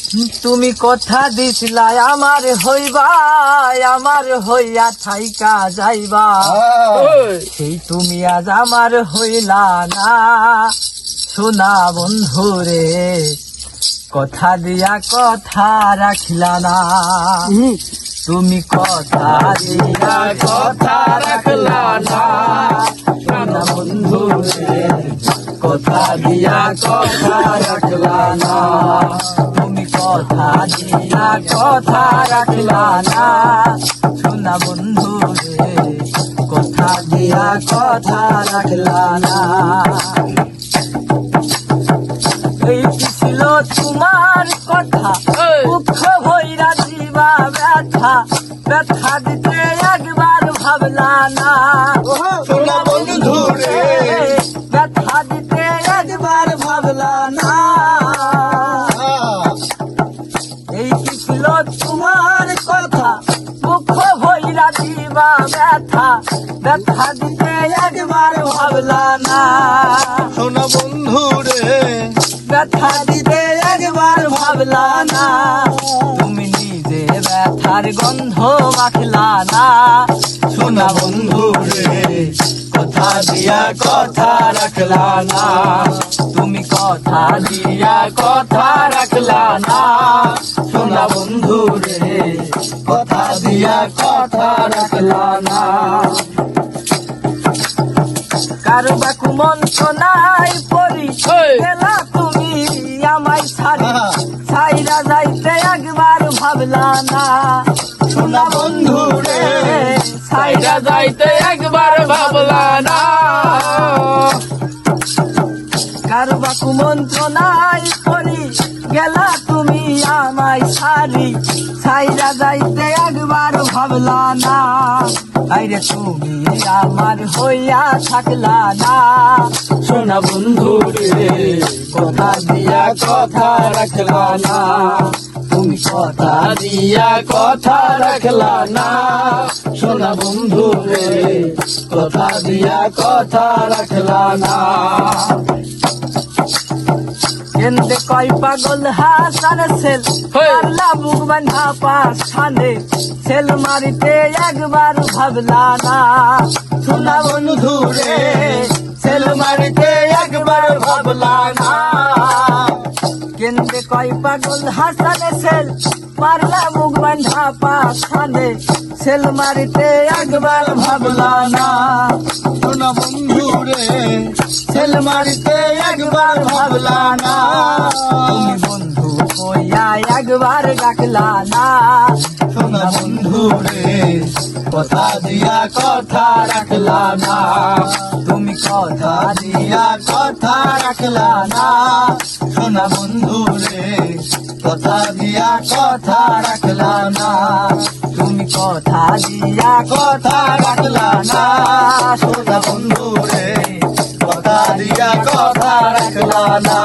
তুমি কথা দিছিলা আমার হইবা, আমার হইয়া থাইকা যাইবা, সেই তুমি আজ আমার হইলা না। সোনা বন্ধুরে কথা দিয়া কথা রাখিলা না, তুমি কথা দিয়া কথা রাখলা না। সোনা বন্ধুরে কথা দিয়া কথা রাখলা না, তুমি কথা দিয়া কথা রাখলা না। সোনা বন্ধুরে কথা দিয়া কথা রাখলা না। এই কি ছিল তোমার কথা, দুঃখ ভৈরা দিবা ব্যথা, ব্যথা দিতে একবার ভাবলা না। সোনা বন্ধুরে ব্যথা দিতে একবার ভাবলা না। এই কি ছিল তোমার কথা, দুঃখ ভৈরা দিবা ব্যথা, ব্যথা দিতে একবার ভাবলা না। সোনা বন্ধুরে ব্যথা দিতে একবার ভাবলা না। তুমি নিজে ব্যথার গন্ধ মাখলা না। সোনা বন্ধুরে কথা দিয়া কথা রাখলা না, তুমি কথা দিয়া কথা রাখলা না। সোনা বন্ধুরে কথা দিয়া কথা রাখলা না। কারো বাকু মন্ত্রণায় পড়ি গেলা তুমি আমায় ছাড়ি, ছাইরা যাইতে একবার ভাবলা না। সোনা বন্ধুরে ছাইরা যাইতে একবার ভাবলা না। কারো বাকু মন্ত্রণায় পড়ি গেলা তুমি আমায় ছাড়ি, ছাইরা যাইতে একবার ভাবলা না। আইরে তুমি আমার হইয়া থাকলা না। সোনা বন্ধুরে কথা দিয়া কথা রাখলা না, তুমি কথা দিয়া কথা রাখলা না। সোনা বন্ধুরে কথা দিয়া কথা রাখলা না। কেন্দ্রে কয় পাগল হাসান সেল পারলা বুক বান্ধা পাশানে, সেল মারিতে একবার ভাবলা না। সোনা বন্ধুরে সেল মারিতে একবার ভাবলা না। কেন্দ্রে কয় পাগল হাসান সেল পারলা বুক বান্ধা পাশানে, সেল মারিতে একবার ভাবলা না। সোনা বন্ধুরে সেল মারিতে একবার ভাবলা না। তুমি বন্ধু কইয়া একবার ডাকলা না। সোনা বন্ধুরে কথা দিয়া কথা রাখলা না, তুমি কথা দিয়া কথা রাখলা না। সোনা বন্ধুরে কথা দিয়া কথা রাখলা না, তুমি কথা দিয়া কথা রাখলা না। সোনা বন্ধুরে কথা দিয়া কথা রাখলা না।